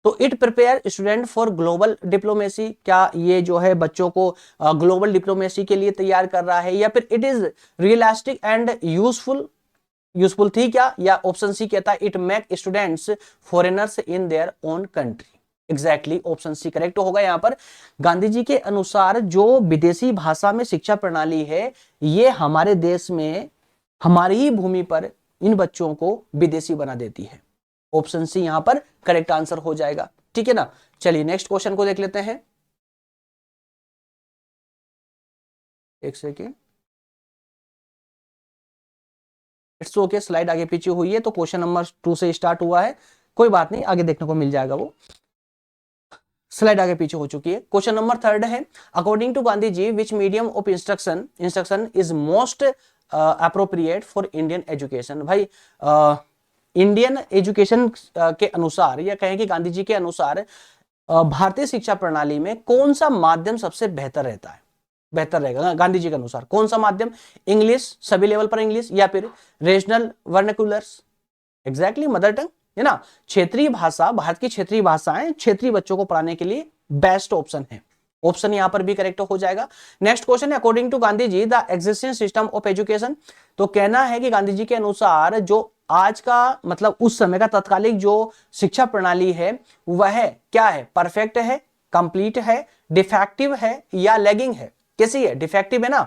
तो it prepare student for global diplomacy, क्या ये जो है बच्चों को ग्लोबल डिप्लोमेसी के लिए तैयार कर रहा है, या फिर it is realistic and useful थी क्या, या ऑप्शन सी कहता है it make students foreigners in their own country. Exactly option C correct होगा यहाँ पर। गांधी जी के अनुसार जो विदेशी भाषा में शिक्षा प्रणाली है ये हमारे देश में हमारी ही भूमि पर इन बच्चों को विदेशी बना देती है। ऑप्शन सी यहां पर करेक्ट आंसर हो जाएगा, ठीक है ना। चलिए नेक्स्ट क्वेश्चन को देख लेते हैं। एक सेकेंड, इट्स ओके, स्लाइड आगे पीछे हुई है तो क्वेश्चन नंबर 2 से स्टार्ट हुआ है, कोई बात नहीं, आगे देखने को मिल जाएगा, वो स्लाइड आगे पीछे हो चुकी है। क्वेश्चन नंबर 3 है, according to Gandhi ji which medium of instruction is most appropriate for Indian education. भाई इंडियन एजुकेशन के अनुसार, या कहें कि गांधी जी के अनुसार भारतीय शिक्षा प्रणाली में कौन सा माध्यम सबसे बेहतर रहता है, बेहतर रहेगा गांधी जी के अनुसार? कौन सा माध्यम? इंग्लिश, सभी लेवल पर इंग्लिश, या फिर रीजनल वर्नाक्युलर्स, एग्जैक्टली मदर टंग, है ना। क्षेत्रीय भाषा, भारत की क्षेत्रीय भाषाएं क्षेत्रीय बच्चों को पढ़ाने के लिए बेस्ट ऑप्शन है। ऑप्शन यहां पर भी करेक्ट हो जाएगा। नेक्स्ट क्वेश्चन है, according to Gandhi ji the existing system of education. तो कहना है कि गांधी जी के अनुसार जो आज का मतलब उस समय का तत्कालिक जो शिक्षा प्रणाली है वह क्या है? परफेक्ट है, कंप्लीट है, डिफेक्टिव है, या लैगिंग है? कैसी है? डिफेक्टिव है ना,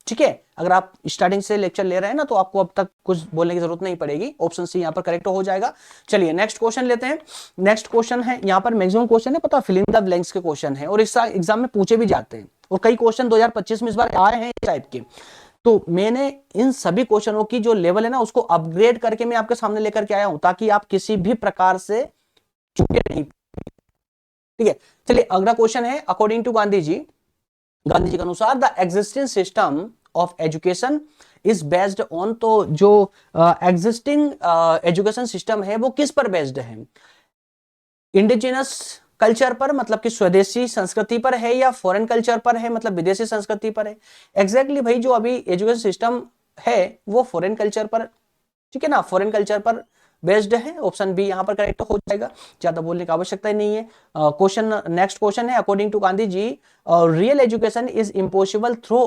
ठीक है। अगर आप स्टार्टिंग से लेक्चर ले रहे हैं ना तो आपको अब तक कुछ बोलने की जरूरत नहीं पड़ेगी, ऑप्शन सी यहां पर करेक्ट हो जाएगा। चलिए नेक्स्ट क्वेश्चन लेते हैं। नेक्स्ट क्वेश्चन है, यहां पर मैक्सिमम क्वेश्चन है पता, फिल इन द ब्लैंक्स के क्वेश्चन है और इस एग्जाम में पूछे भी जाते हैं और कई क्वेश्चन 2025 में इस बार आए हैं इस टाइप के। तो मैंने इन सभी क्वेश्चनों की जो लेवल है ना उसको अपग्रेड करके मैं आपके सामने लेकर के आया हूं ताकि आप किसी भी प्रकार से चूके नहीं, ठीक है। चलिए अगला क्वेश्चन है, अकॉर्डिंग टू गांधी जी के अनुसार the existing system of education is based on, तो जो एग्जिस्टिंग एजुकेशन सिस्टम है वो किस पर बेस्ड है? इंडिजिनस कल्चर पर, मतलब कि स्वदेशी संस्कृति पर है, या फॉरेन कल्चर पर है, मतलब विदेशी संस्कृति पर है? एग्जैक्टली भाई जो अभी एजुकेशन सिस्टम है वो फॉरेन कल्चर पर, ठीक है ना, फॉरेन कल्चर पर बेस्ड है। ऑप्शन बी यहां पर करेक्ट हो जाएगा, ज्यादा बोलने की आवश्यकता ही नहीं है। क्वेश्चन नेक्स्ट क्वेश्चन है, according to Gandhi ji real education is impossible through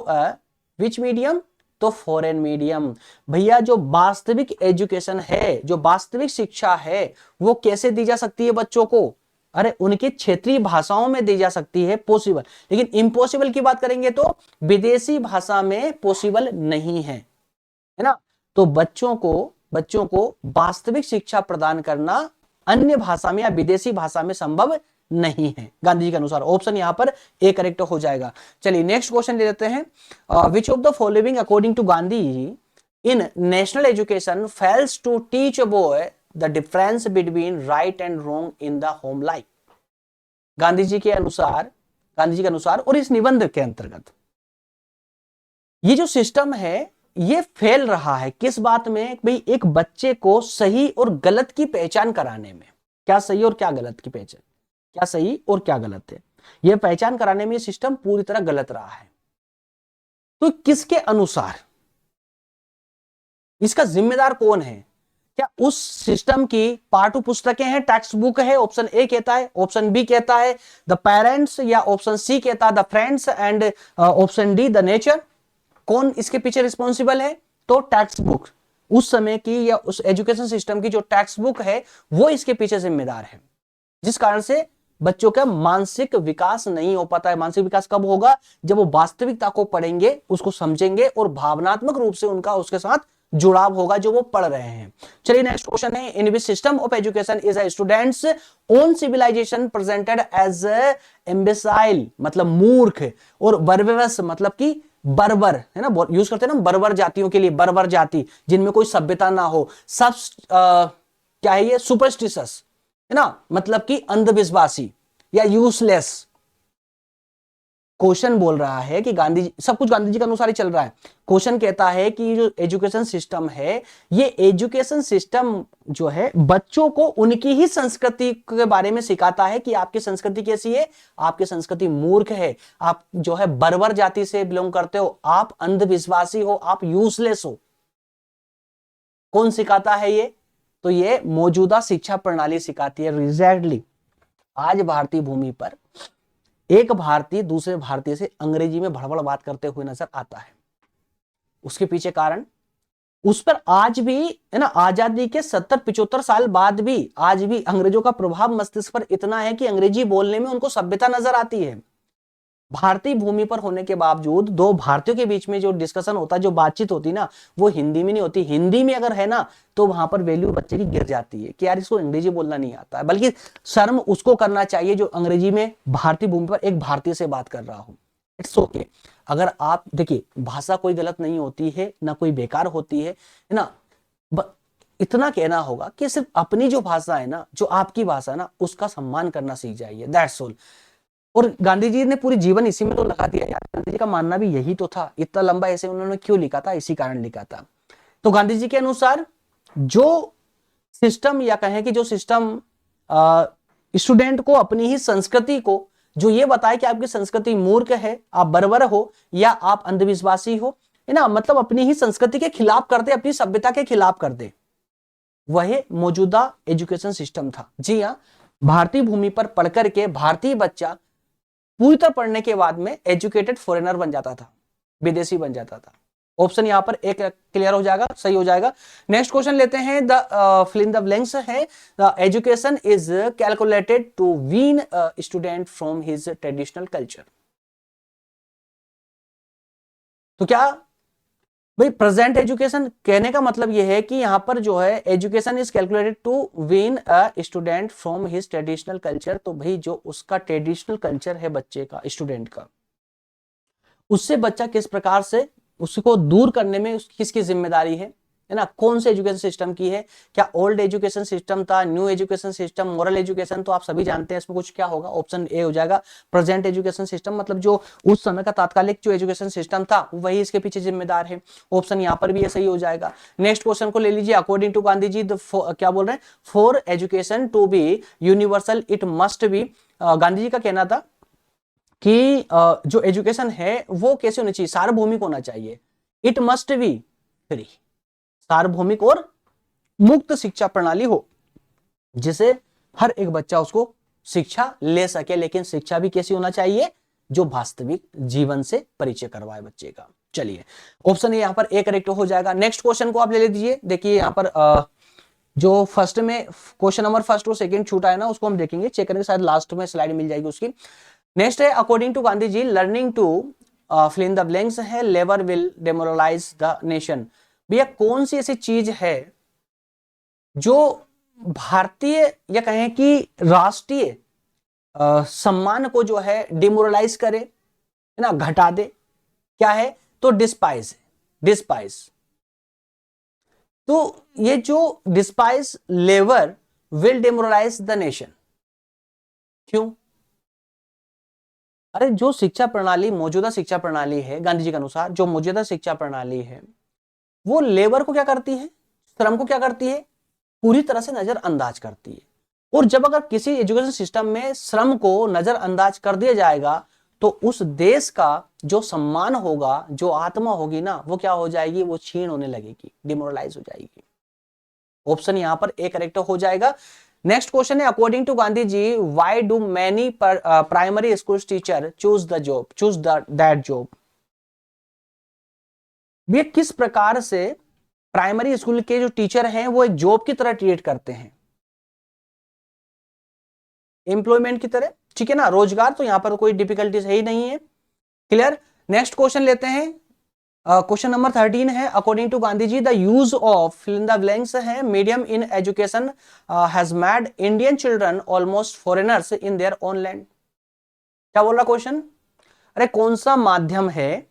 which medium? तो फॉरेन मीडियम। भैया जो वास्तविक एजुकेशन है, जो वास्तविक शिक्षा है वो कैसे दी जा सकती है बच्चों को? अरे उनकी क्षेत्रीय भाषाओं में दी जा सकती है, पॉसिबल। लेकिन इम्पॉसिबल की बात करेंगे तो विदेशी भाषा में पॉसिबल नहीं है ना। तो बच्चों को वास्तविक शिक्षा प्रदान करना अन्य भाषा में या विदेशी भाषा में संभव नहीं है गांधी जी के अनुसार। ऑप्शन यहां पर ए करेक्ट हो जाएगा। चलिए नेक्स्ट क्वेश्चन ले लेते हैं। Which of the following according to Gandhi in national education fails to teach a boy the difference between right and wrong in the home life? Gandhi ji के अनुसार और इस निबंध के अंतर्गत ये जो सिस्टम है ये फेल रहा है किस बात में? भाई एक बच्चे को सही और गलत की पहचान कराने में, क्या सही और क्या गलत की पहचान, क्या सही और क्या गलत है, यह पहचान कराने में सिस्टम पूरी तरह गलत रहा है। तो किसके अनुसार इसका जिम्मेदार कौन है? क्या उस सिस्टम की पाठ्य पुस्तकें हैं, टेक्स्ट बुक है? ऑप्शन ए कहता है, ऑप्शन बी कहता है द पेरेंट्स, या ऑप्शन सी कहता है the friends, and option D the nature. कौन इसके पीछे रिस्पॉन्सिबल है? तो टेक्स्ट बुक, उस समय की या उस एजुकेशन सिस्टम की जो टेक्स्ट बुक है वो इसके पीछे जिम्मेदार है, जिस कारण से बच्चों का मानसिक विकास नहीं हो पाता है। मानसिक विकास कब होगा? जब वो वास्तविकता को पढ़ेंगे, उसको समझेंगे और भावनात्मक रूप से उनका उसके साथ जुड़ाव होगा जो वो पढ़ रहे हैं। चलिए नेक्स्ट क्वेश्चन है, in which system of education is a student's own civilisation presented as imbecile, मतलब मूर्ख, और बर्बरस मतलब कि बर्बर, है ना, यूज करते हैं ना बर्बर जातियों के लिए, बर्बर जाति जिनमें कोई सभ्यता ना हो, सब क्या है ये? सुपरस्टिशस, है ना, मतलब कि अंधविश्वासी या यूजलेस, क्वेश्चन बोल रहा है कि गांधी जी, सब कुछ गांधी जी के अनुसार ही चल रहा है। क्वेश्चन कहता है कि जो एजुकेशन सिस्टम है, ये एजुकेशन सिस्टम जो है बच्चों को उनकी ही संस्कृति के बारे में सिखाता है कि आपकी संस्कृति कैसी है, आपकी संस्कृति मूर्ख है, आप जो है बर्बर जाति से बिलोंग करते हो, आप अंधविश्वासी हो, आप यूजलेस हो। कौन सिखाता है ये? तो ये मौजूदा शिक्षा प्रणाली सिखाती है। एग्जैक्टली आज भारतीय भूमि पर एक भारतीय दूसरे भारतीय से अंग्रेजी में भड़बड़ बात करते हुए नजर आता है। उसके पीछे कारण, उस पर आज भी है ना, आजादी के 70-75 साल बाद भी आज भी अंग्रेजों का प्रभाव मस्तिष्क पर इतना है कि अंग्रेजी बोलने में उनको सभ्यता नजर आती है। भारतीय भूमि पर होने के बावजूद दो भारतीयों के बीच में जो डिस्कशन होता है, जो बातचीत होती ना, वो हिंदी में नहीं होती। हिंदी में अगर है ना तो वहां पर वैल्यू बच्चे की गिर जाती है कि यार इसको अंग्रेजी बोलना नहीं आता है, बल्कि शर्म उसको करना चाहिए जो अंग्रेजी में भारतीय भूमि पर एक भारतीय से बात कर रहा हो। It's okay. अगर आप देखिए, भाषा कोई गलत नहीं होती है, ना कोई बेकार होती है ना। इतना कहना होगा कि सिर्फ अपनी जो भाषा है ना, जो आपकी भाषा है ना, उसका सम्मान करना सीख जाइए। That's all. और गांधी जी ने पूरी जीवन इसी में तो लगा दिया यार। गांधी जी का मानना भी यही तो था। इतना लंबा ऐसे उन्होंने क्यों लिखा था? इसी कारण लिखा था। तो गांधी जी के अनुसार जो सिस्टम, या कहें कि जो सिस्टम स्टूडेंट को अपनी ही संस्कृति को जो ये बताए कि आपकी संस्कृति मूर्ख है, आप बर्बर हो, या आप अंधविश्वासी हो, है ना, मतलब अपनी ही संस्कृति के खिलाफ कर दे, अपनी सभ्यता के खिलाफ कर दे, वह मौजूदा एजुकेशन सिस्टम था। जी हाँ, भारतीय भूमि पर पढ़कर के भारतीय बच्चा पूरी तरह पढ़ने के बाद में एजुकेटेड फॉरेनर बन जाता था, विदेशी बन जाता था। ऑप्शन यहां पर एक क्लियर हो जाएगा, सही हो जाएगा। नेक्स्ट क्वेश्चन लेते हैं। The fill in the blanks है, the education is calculated to wean student from his traditional culture. तो क्या भाई, प्रेजेंट एजुकेशन कहने का मतलब यह है कि यहां पर जो है education is calculated to win a student from his traditional culture. तो भाई जो उसका ट्रेडिशनल कल्चर है बच्चे का, स्टूडेंट का, उससे बच्चा किस प्रकार से उसको दूर करने में किसकी जिम्मेदारी है ना, कौन से एजुकेशन सिस्टम की है? क्या ओल्ड एजुकेशन सिस्टम था, new education system, moral education? तो आप सभी जानते हैं इसमें कुछ क्या होगा। ऑप्शन ए हो जाएगा प्रेजेंट एजुकेशन सिस्टम, मतलब जो उस समय का तात्कालिक जो एजुकेशन सिस्टम था वही इसके पीछे जिम्मेदार है। ऑप्शन यहाँ पर भी ये सही हो जाएगा। नेक्स्ट क्वेश्चन को ले लीजिए। अकॉर्डिंग टू गांधी जी क्या बोल रहे हैं? For education to be universal it must be, Gandhi ji का कहना था कि जो एजुकेशन है वो कैसे होनी चाहिए? सार्वभौमिक होना चाहिए। इट मस्ट बी फ्री, सार्वभौमिक और मुक्त शिक्षा प्रणाली हो, जिसे हर एक बच्चा उसको शिक्षा ले सके। लेकिन शिक्षा भी कैसी होना चाहिए? जो वास्तविक जीवन से परिचय करवाए बच्चे का। चलिए, ऑप्शन यहां पर एक करेक्ट हो जाएगा। नेक्स्ट क्वेश्चन को आप ले लीजिए। देखिए यहां पर जो फर्स्ट में क्वेश्चन नंबर फर्स्ट और सेकंड छूटा है ना, उसको हम देखेंगे, चेक करेंगे, शायद लास्ट में स्लाइड मिल जाएगी उसकी। नेक्स्ट है, according to Gandhi ji learning to fill in the blanks है, labour will demoralise the nation. भैया कौन सी ऐसी चीज है जो भारतीय या कहें कि राष्ट्रीय सम्मान को जो है डिमोरलाइज करे, है ना, घटा दे? क्या है? तो डिस्पाइस है, डिस्पाइस। तो ये जो despise labour will demoralise the nation, क्यों? अरे जो शिक्षा प्रणाली, मौजूदा शिक्षा प्रणाली है गांधी जी के अनुसार, जो मौजूदा शिक्षा प्रणाली है वो लेबर को क्या करती है, श्रम को क्या करती है? पूरी तरह से नजरअंदाज करती है। और जब अगर किसी एजुकेशन सिस्टम में श्रम को नजरअंदाज कर दिया जाएगा तो उस देश का जो सम्मान होगा, जो आत्मा होगी ना, वो क्या हो जाएगी? वो क्षीण होने लगेगी, डिमोरलाइज हो जाएगी। ऑप्शन यहां पर ए करेक्ट हो जाएगा। नेक्स्ट क्वेश्चन है, according to Gandhi ji why do many primary school teacher choose that job. ये किस प्रकार से प्राइमरी स्कूल के जो टीचर हैं वो एक जॉब की तरह ट्रीट करते हैं, एम्प्लॉयमेंट की तरह, ठीक है ना, रोजगार। तो यहां पर कोई डिफिकल्टीज है ही नहीं है। क्लियर। नेक्स्ट क्वेश्चन लेते हैं। क्वेश्चन नंबर 13 है, according to Gandhi ji the use of fill in the blanks है medium in education has made Indian children almost foreigners in their own land. क्या बोल रहा क्वेश्चन? अरे कौन सा माध्यम है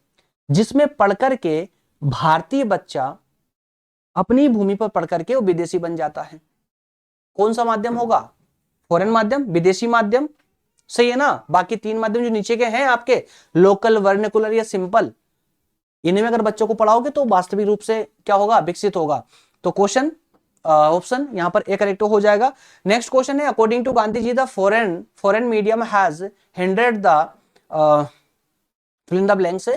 जिसमें पढ़कर के भारतीय बच्चा अपनी भूमि पर पढ़कर के वो विदेशी बन जाता है? कौन सा माध्यम होगा? फॉरेन माध्यम, विदेशी माध्यम, सही है ना। बाकी 3 माध्यम जो नीचे के हैं आपके, लोकल, वर्नाकुलर या सिंपल, इन्हीं में अगर बच्चों को पढ़ाओगे तो वास्तविक रूप से क्या होगा, विकसित होगा। तो क्वेश्चन ऑप्शन यहां पर ए करेक्ट हो जाएगा। नेक्स्ट क्वेश्चन है, according to Gandhi ji the foreign medium has hindered the fill in the blanks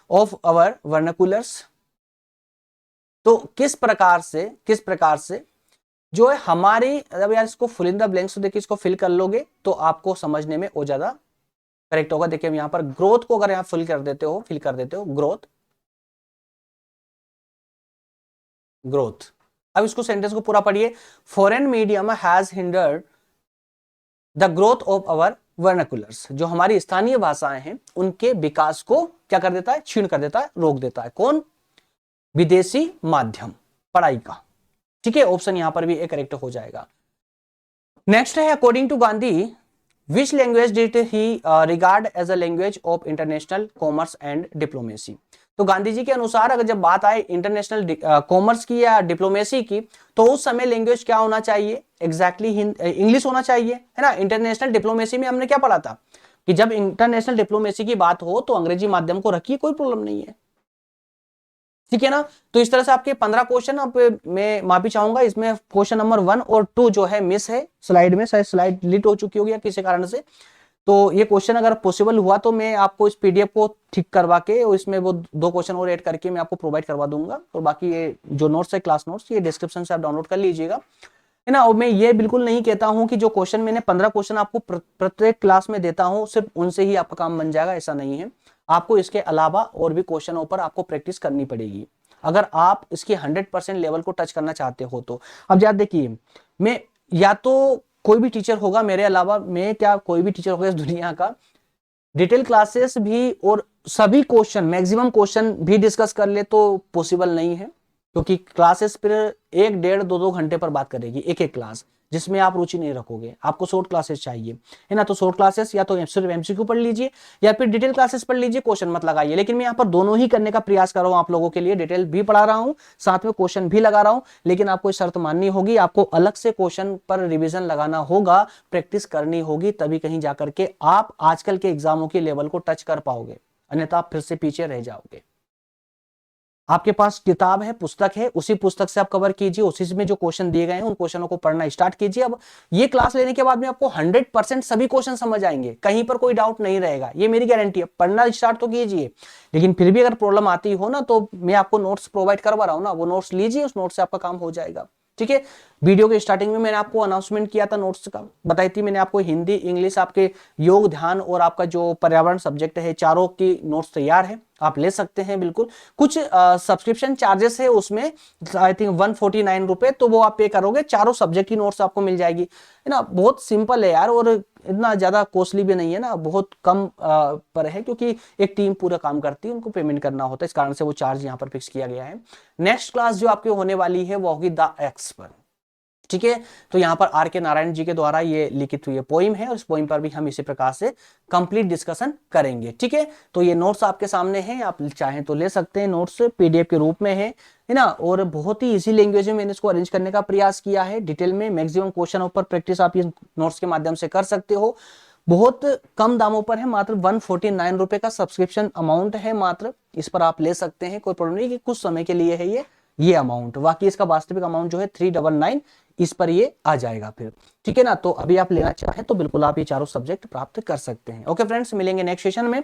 of our vernaculars. तो किस प्रकार से जो है हमारी, अब यार इसको फिल इन द ब्लैंक्स, देखिए इसको फिल कर लोगे तो आपको समझने में और ज्यादा करेक्ट होगा। देखिए यहां पर ग्रोथ को अगर यहां फिल कर देते हो ग्रोथ। अब इसको सेंटेंस को पूरा पढ़िए। Foreign medium has hindered the growth of our vernaculars. जो हमारी स्थानीय भाषाएं हैं उनके विकास को क्या कर देता है, क्षीण कर देता है, रोक देता है। कौन? विदेशी माध्यम पढ़ाई का। ठीक है, ऑप्शन यहां पर भी एक करेक्ट हो जाएगा। नेक्स्ट है, according to Gandhi which language did he regard as a language of international commerce and diplomacy. तो गांधी जी के अनुसार अगर जब बात आए इंटरनेशनल कॉमर्स की या डिप्लोमेसी की, तो उस समय लैंग्वेज क्या होना चाहिए, एग्जैक्टली इंग्लिश होना चाहिए, है ना। इंटरनेशनल डिप्लोमेसी में हमने क्या पढ़ा था कि जब इंटरनेशनल डिप्लोमेसी की बात हो तो अंग्रेजी माध्यम को रखिए, कोई प्रॉब्लम नहीं है। ठीक है ना। तो इस तरह से आपके 15 क्वेश्चन, अब मैं माफी चाहूंगा, इसमें क्वेश्चन नंबर 1 और 2 जो है मिस है स्लाइड में, शायद स्लाइड डिलीट हो चुकी होगी या किसी कारण से। तो ये क्वेश्चन अगर पॉसिबल हुआ तो मैं आपको इस पीडीएफ को ठीक करवा के और इसमें वो 2 क्वेश्चन और ऐड करके मैं आपको प्रोवाइड करवा दूंगा। और बाकी ये जो नोट्स है, क्लास नोट्स, ये डिस्क्रिप्शन से आप डाउनलोड कर लीजिएगा, है ना। और मैं ये बिल्कुल नहीं कहता हूं कि जो क्वेश्चन मैंने 15 क्वेश्चन आपको प्रत्येक क्लास में देता हूं सिर्फ उनसे ही आपका काम बन जाएगा, ऐसा नहीं है। आपको इसके अलावा और भी क्वेश्चनों पर आपको प्रैक्टिस करनी पड़ेगी अगर आप इसके 100% लेवल को टच करना चाहते हो तो। अब याद देखिए, मैं या तो कोई भी टीचर होगा मेरे अलावा, मैं क्या कोई भी टीचर होगा इस दुनिया का, डिटेल क्लासेस भी और सभी क्वेश्चन, मैक्सिमम क्वेश्चन भी डिस्कस कर ले तो पॉसिबल नहीं है, क्योंकि क्लासेस फिर 1, 1.5, 2 घंटे पर बात करेगी एक एक क्लास, जिसमें आप रुचि नहीं रखोगे। आपको शॉर्ट क्लासेस चाहिए, है ना। तो शॉर्ट क्लासेस या तो सिर्फ एमसीक्यू पढ़ लीजिए या फिर डिटेल क्लासेस पढ़ लीजिए, क्वेश्चन मत लगाइए। लेकिन मैं यहाँ पर दोनों ही करने का प्रयास कर रहा हूँ आप लोगों के लिए, डिटेल भी पढ़ा रहा हूँ, साथ में क्वेश्चन भी लगा रहा हूँ। लेकिन आपको शर्त माननी होगी, आपको अलग से क्वेश्चन पर रिविजन लगाना होगा, प्रैक्टिस करनी होगी, तभी कहीं जाकर के आप आजकल के एग्जामों के लेवल को टच कर पाओगे, अन्यथा आप फिर से पीछे रह जाओगे। आपके पास किताब है, पुस्तक है, उसी पुस्तक से आप कवर कीजिए, उसी में जो क्वेश्चन दिए गए हैं उन क्वेश्चनों को पढ़ना स्टार्ट कीजिए। अब ये क्लास लेने के बाद में आपको 100% सभी क्वेश्चन समझ आएंगे, कहीं पर कोई डाउट नहीं रहेगा, ये मेरी गारंटी है। पढ़ना स्टार्ट तो कीजिए, लेकिन फिर भी अगर प्रॉब्लम आती हो ना, तो मैं आपको नोट्स प्रोवाइड करवा रहा हूं ना, वो नोट्स लीजिए, उस नोट से आपका काम हो जाएगा। ठीक है। वीडियो के स्टार्टिंग में मैंने आपको अनाउंसमेंट किया था, नोट्स का बताई थी मैंने आपको, हिंदी, इंग्लिश, आपके योग, ध्यान और आपका जो पर्यावरण सब्जेक्ट है, चारों की नोट्स तैयार है, आप ले सकते हैं बिल्कुल। कुछ सब्सक्रिप्शन चार्जेस है उसमें, आई थिंक 149 रुपए, तो वो आप पे करोगे, चारों सब्जेक्ट की नोट्स आपको मिल जाएगी, है ना। बहुत सिंपल है यार, और इतना ज्यादा कॉस्टली भी नहीं है ना, बहुत कम पर है, क्योंकि एक टीम पूरा काम करती है, उनको पेमेंट करना होता है, इस कारण से वो चार्ज यहाँ पर फिक्स किया गया है। नेक्स्ट क्लास जो आपकी होने वाली है वो होगी द एक्स पर। ठीक है। तो यहाँ पर आर के नारायण जी के द्वारा ये लिखित हुई पोइम है, और इस पोइम पर भी हम इसी प्रकार से कंप्लीट डिस्कशन करेंगे। ठीक है। तो ये नोट्स आपके सामने हैं, आप चाहें तो ले सकते हैं, नोट्स पीडीएफ के रूप में है ना। और बहुत ही इजी लैंग्वेज में मैंने इसको अरेंज करने का प्रयास किया है, डिटेल में मैक्सिमम क्वेश्चन पर प्रैक्टिस आप इस नोट्स के माध्यम से कर सकते हो। बहुत कम दामों पर है, मात्र 149 रुपए का सब्सक्रिप्शन अमाउंट है, मात्र इस पर आप ले सकते हैं, कोई प्रॉब्लम नहीं, कि कुछ समय के लिए है ये अमाउंट। बाकी इसका वास्तविक अमाउंट जो है 399, इस पर ये आ जाएगा फिर। ठीक है ना। तो अभी आप लेना चाहें तो बिल्कुल आप ये चारों सब्जेक्ट प्राप्त कर सकते हैं। ओके फ्रेंड्स, मिलेंगे नेक्स्ट सेशन में।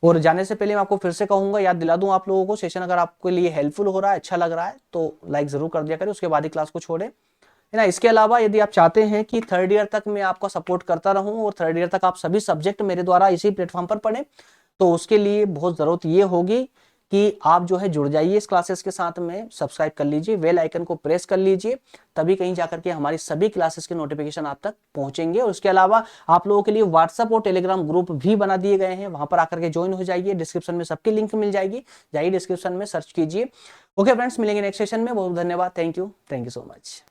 और जाने से पहले मैं आपको फिर से कहूंगा, याद दिला दूं आप लोगों को, सेशन अगर आपके लिए हेल्पफुल हो रहा है, अच्छा लग रहा है, तो लाइक जरूर कर दिया करें, उसके बाद ही क्लास को छोड़े, है ना। इसके अलावा यदि आप चाहते हैं कि 3rd ईयर तक मैं आपका सपोर्ट करता रहूं और 3rd ईयर तक आप सभी सब्जेक्ट मेरे द्वारा इसी प्लेटफॉर्म पर पढ़ें, तो उसके लिए बहुत जरूरत ये होगी कि आप जो है जुड़ जाइए इस क्लासेस के साथ में, सब्सक्राइब कर लीजिए, बेल आइकन को प्रेस कर लीजिए, तभी कहीं जाकर के हमारी सभी क्लासेस के नोटिफिकेशन आप तक पहुंचेंगे। और उसके अलावा आप लोगों के लिए व्हाट्सएप और टेलीग्राम ग्रुप भी बना दिए गए हैं, वहां पर आकर के ज्वाइन हो जाइए, डिस्क्रिप्शन में सबकी लिंक मिल जाएगी, जाइए डिस्क्रिप्शन में सर्च कीजिए। ओके फ्रेंड्स, मिलेंगे नेक्स्ट सेशन में। बहुत धन्यवाद, थैंक यू सो मच।